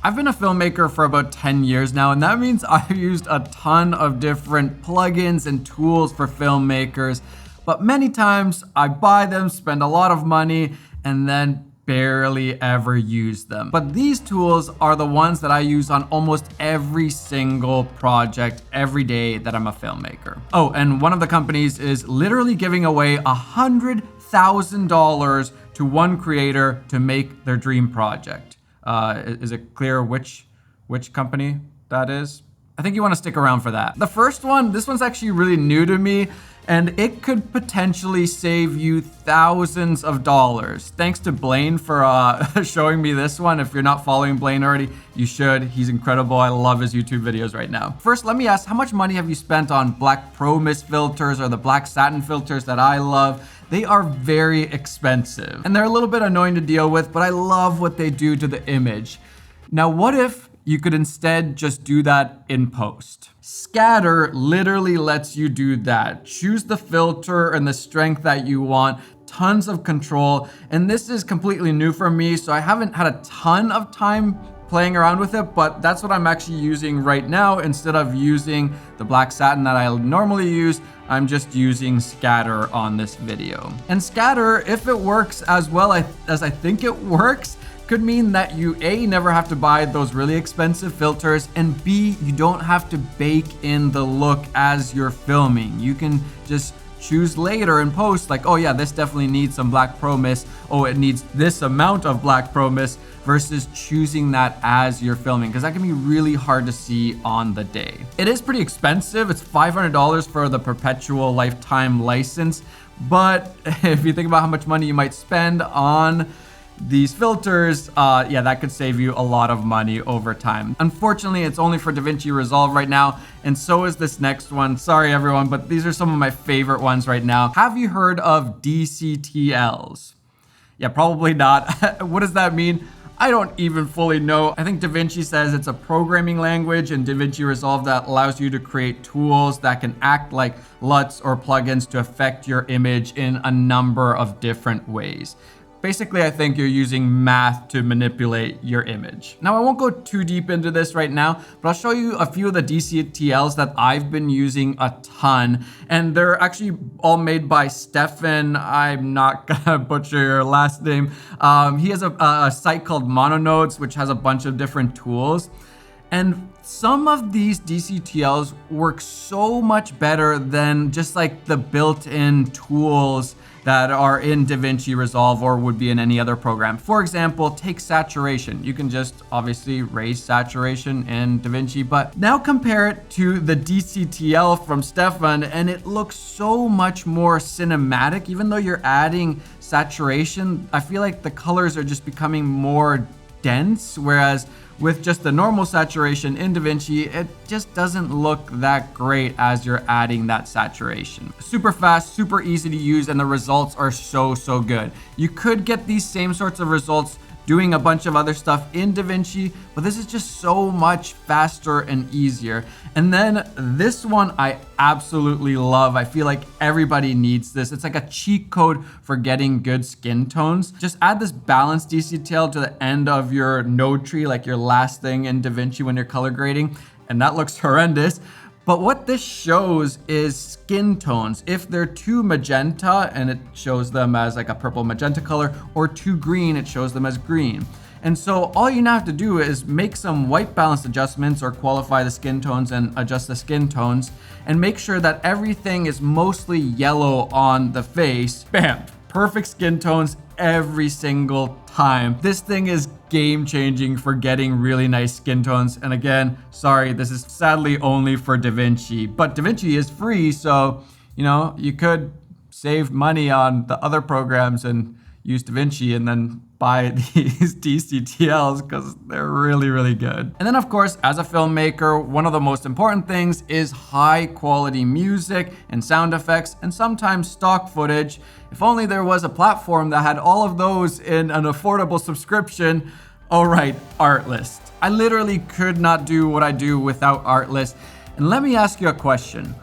I've been a filmmaker for about 10 years now, and that means I've used a ton of different plugins and tools for filmmakers, but many times I buy them, spend a lot of money, and then barely ever use them. But these tools are the ones that I use on almost every single project every day that I'm a filmmaker. Oh, and one of the companies is literally giving away $100,000 to one creator to make their dream project. Is it clear which company that is? I think you want to stick around for that. The first one, this one's actually really new to me, and it could potentially save you thousands of dollars. Thanks to Blaine for showing me this one. If you're not following Blaine already, you should. He's incredible. I love his YouTube videos right now. First, let me ask, how much money have you spent on black pro mist filters or the black satin filters that I love? They are very expensive and they're a little bit annoying to deal with, but I love what they do to the image. Now, what if you could instead just do that in post? Scatter literally lets you do that. Choose the filter and the strength that you want, tons of control. And this is completely new for me, so I haven't had a ton of time playing around with it, but that's what I'm actually using right now. Instead of using the black satin that I normally use, I'm just using scatter on this video. And scatter, if it works as well as I think it works, could mean that you A, never have to buy those really expensive filters, and B, you don't have to bake in the look as you're filming. You can just choose later in post, like, oh yeah, this definitely needs some black pro mist. Oh, it needs this amount of black pro mist, versus choosing that as you're filming, because that can be really hard to see on the day. It is pretty expensive. It's $500 for the perpetual lifetime license. But if you think about how much money you might spend on these filters, yeah, that could save you a lot of money over time. Unfortunately, it's only for DaVinci Resolve right now, and so is this next one. Sorry everyone, but these are some of my favorite ones right now. Have you heard of DCTLs? Yeah, probably not. What does that mean? I don't even fully know. I think DaVinci says it's a programming language in DaVinci Resolve that allows you to create tools that can act like LUTs or plugins to affect your image in a number of different ways. Basically, I think you're using math to manipulate your image. Now, I won't go too deep into this right now, but I'll show you a few of the DCTLs that I've been using a ton. And they're actually all made by Stefan. I'm not gonna butcher your last name. He has a site called Mononodes, which has a bunch of different tools. And some of these DCTLs work so much better than just like the built-in tools that are in DaVinci Resolve or would be in any other program. For example, take saturation. You can just obviously raise saturation in DaVinci, but now compare it to the DCTL from Stefan, and it looks so much more cinematic. Even though you're adding saturation, I feel like the colors are just becoming more dense, whereas with just the normal saturation in DaVinci, it just doesn't look that great as you're adding that saturation. Super fast, super easy to use, and the results are so good. You could get these same sorts of results doing a bunch of other stuff in DaVinci, but this is just so much faster and easier. And then this one I absolutely love. I feel like everybody needs this. It's like a cheat code for getting good skin tones. Just add this balance DCTL to the end of your node tree, like your last thing in DaVinci when you're color grading, and that looks horrendous. But what this shows is skin tones. If they're too magenta, and it shows them as like a purple magenta color, or too green, it shows them as green. And so all you now have to do is make some white balance adjustments or qualify the skin tones and adjust the skin tones and make sure that everything is mostly yellow on the face. Bam! Perfect skin tones every single time. This thing is game changing for getting really nice skin tones. And again, sorry, this is sadly only for DaVinci, but DaVinci is free. So, you know, you could save money on the other programs and use DaVinci and then buy these DCTLs because they're really good. And then of course, as a filmmaker, one of the most important things is high quality music and sound effects and sometimes stock footage. If only there was a platform that had all of those in an affordable subscription. All right, Artlist. I literally could not do what I do without Artlist. And let me ask you a question.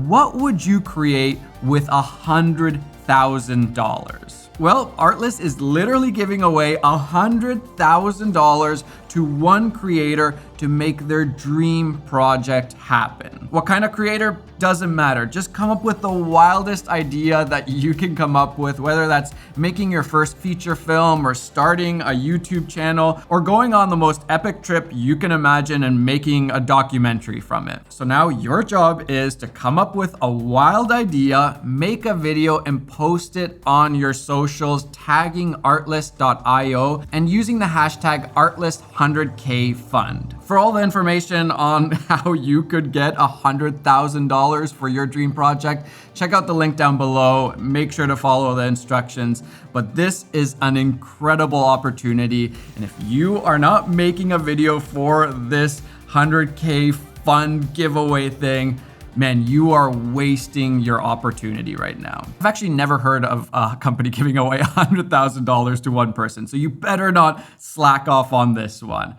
What would you create with $100,000? Well, Artlist is literally giving away $100,000 to one creator to make their dream project happen. What kind of creator? Doesn't matter. Just come up with the wildest idea that you can come up with, whether that's making your first feature film or starting a YouTube channel or going on the most epic trip you can imagine and making a documentary from it. So now your job is to come up with a wild idea, make a video and post it on your socials, tagging artlist.io and using the hashtag Artlist100K Fund. For all the information on how you could get $100,000 for your dream project, check out the link down below. Make sure to follow the instructions. But this is an incredible opportunity. And if you are not making a video for this 100K fund giveaway thing, man, you are wasting your opportunity right now. I've actually never heard of a company giving away $100,000 to one person, so you better not slack off on this one.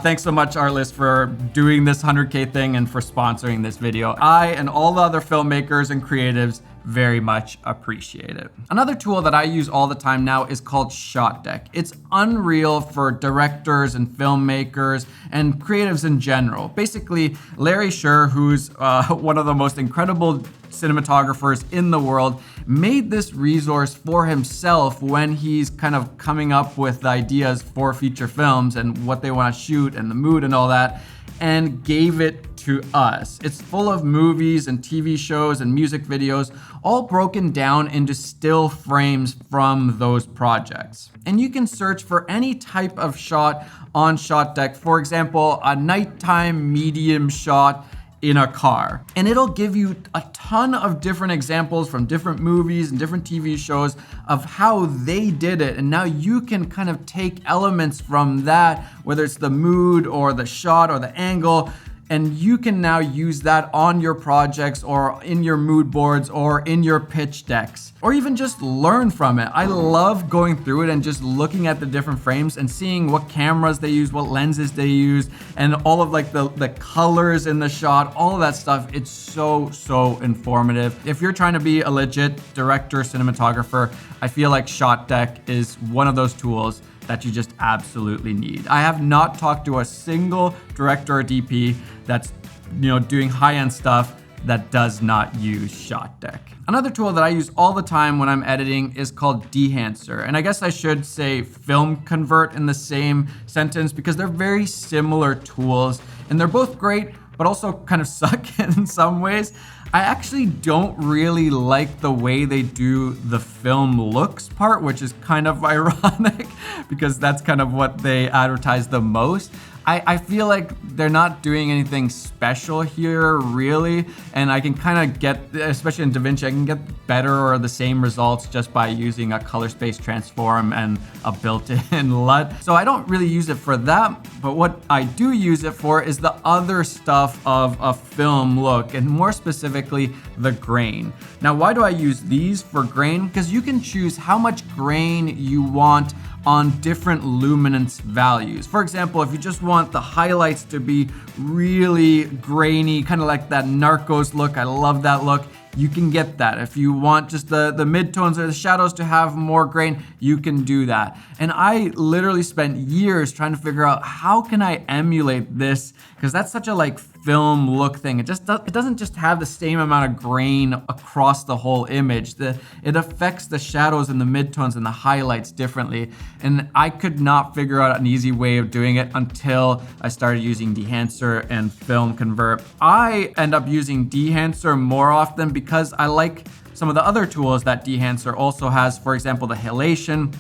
Thanks so much, Artlist, for doing this 100K thing and for sponsoring this video. I and all the other filmmakers and creatives very much appreciate it. Another tool that I use all the time now is called SHOTDECK. It's unreal for directors and filmmakers and creatives in general. Basically, Larry Sher, who's one of the most incredible cinematographers in the world, made this resource for himself when he's kind of coming up with ideas for feature films and what they want to shoot and the mood and all that, and gave it to us. It's full of movies and TV shows and music videos, all broken down into still frames from those projects. And you can search for any type of shot on SHOTDECK. For example, a nighttime medium shot in a car. And it'll give you a ton of different examples from different movies and different TV shows of how they did it. And now you can kind of take elements from that, whether it's the mood or the shot or the angle, and you can now use that on your projects or in your mood boards or in your pitch decks, or even just learn from it. I love going through it and just looking at the different frames and seeing what cameras they use, what lenses they use, and all of like the colors in the shot, all of that stuff. It's so informative. If you're trying to be a legit director, cinematographer, I feel like SHOTDECK is one of those tools that you just absolutely need. I have not talked to a single director or DP that's doing high-end stuff that does not use SHOTDECK. Another tool that I use all the time when I'm editing is called Dehancer. And I guess I should say Film Convert in the same sentence because they're very similar tools and they're both great, but also kind of suck in some ways. I actually don't really like the way they do the film looks part, which is kind of ironic because that's kind of what they advertise the most. I feel like they're not doing anything special here, really, and I can kind of get, especially in DaVinci, I can get better or the same results just by using a color space transform and a built-in LUT. So I don't really use it for that, but what I do use it for is the other stuff of a film look, and more specifically, the grain. Now, why do I use these for grain? Because you can choose how much grain you want on different luminance values. For example, if you just want the highlights to be really grainy, kind of like that Narcos look, I love that look, you can get that. If you want just the midtones or the shadows to have more grain, you can do that. And I literally spent years trying to figure out how can I emulate this, because that's such a like film look thing. It doesn't just have the same amount of grain across the whole image. It affects the shadows and the midtones and the highlights differently. And I could not figure out an easy way of doing it until I started using Dehancer and Film Convert. I end up using Dehancer more often because I like some of the other tools that Dehancer also has. For example, the halation.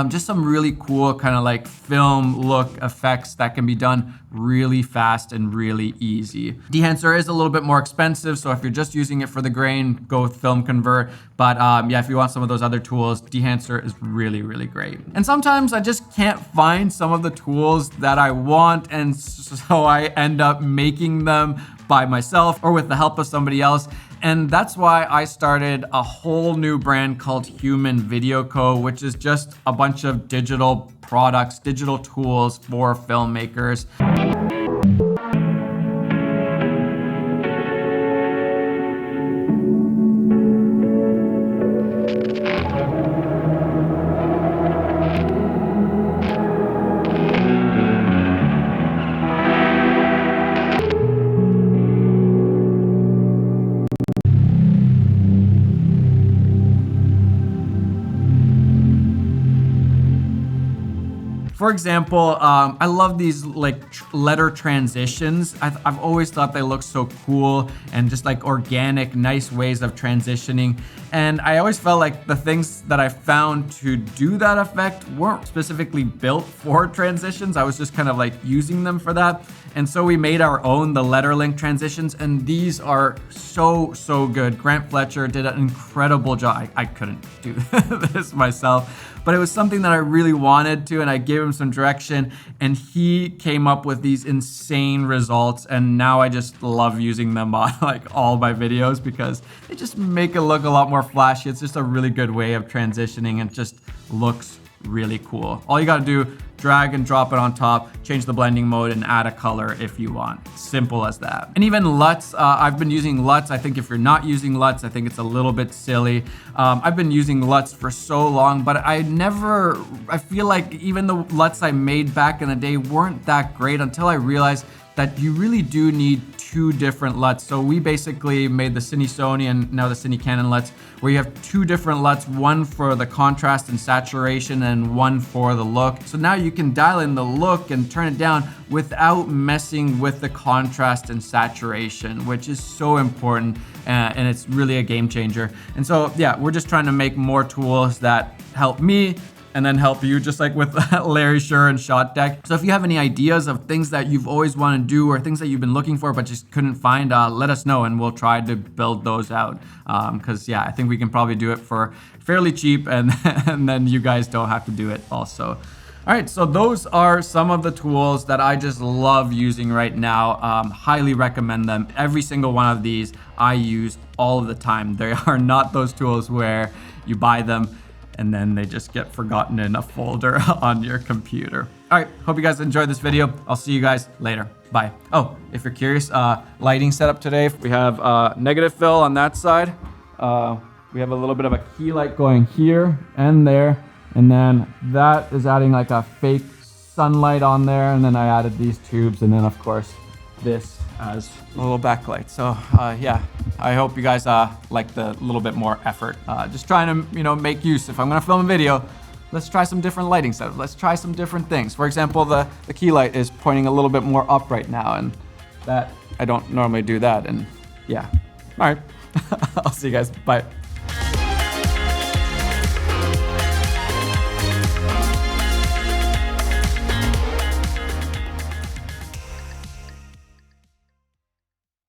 Just some really cool kind of like film look effects that can be done really fast and really easy. Dehancer is a little bit more expensive, so if you're just using it for the grain, go with Film Convert. But yeah, if you want some of those other tools, Dehancer is really, really great. And sometimes I just can't find some of the tools that I want, and so I end up making them by myself or with the help of somebody else. And that's why I started a whole new brand called Human Video Co., which is just a bunch of digital products, digital tools for filmmakers. For example, I love these like letter transitions. I've always thought they look so cool and just like organic, nice ways of transitioning. And I always felt like the things that I found to do that effect weren't specifically built for transitions. I was just kind of like using them for that. And so we made our own, the letter link transitions, and these are so good. Grant Fletcher did an incredible job. I couldn't do this myself, but it was something that I really wanted to, and I gave him some direction, and he came up with these insane results, and now I just love using them on like all my videos because they just make it look a lot more flashy. It's just a really good way of transitioning and just looks really cool. All you gotta do, drag and drop it on top, change the blending mode, and add a color if you want. Simple as that. And even LUTs, I've been using LUTs. I think if you're not using LUTs, I think it's a little bit silly. I've been using LUTs for so long, but I feel like even the LUTs I made back in the day weren't that great until I realized that you really do need two different LUTs. So we basically made the Cine Sony and now the Cine Canon LUTs, where you have two different LUTs, one for the contrast and saturation and one for the look. So now you can dial in the look and turn it down without messing with the contrast and saturation, which is so important, and it's really a game changer. And so yeah, we're just trying to make more tools that help me and then help you, just like with Larry Shure and SHOTDECK. So if you have any ideas of things that you've always wanted to do or things that you've been looking for but just couldn't find, let us know and we'll try to build those out. Because yeah, I think we can probably do it for fairly cheap, and then you guys don't have to do it also. All right, so those are some of the tools that I just love using right now. Highly recommend them. Every single one of these I use all of the time. They are not those tools where you buy them and then they just get forgotten in a folder on your computer. All right, hope you guys enjoyed this video. I'll see you guys later. Bye. Oh, if you're curious, lighting setup today. We have negative fill on that side. We have a little bit of a key light going here and there. And then that is adding like a fake sunlight on there. And then I added these tubes. And then of course, this as a little backlight. So yeah, I hope you guys like the little bit more effort. Just trying to, make use. If I'm gonna film a video, let's try some different lighting setups. Let's try some different things. For example, the key light is pointing a little bit more up right now, and that I don't normally do that. And yeah, all right, I'll see you guys. Bye.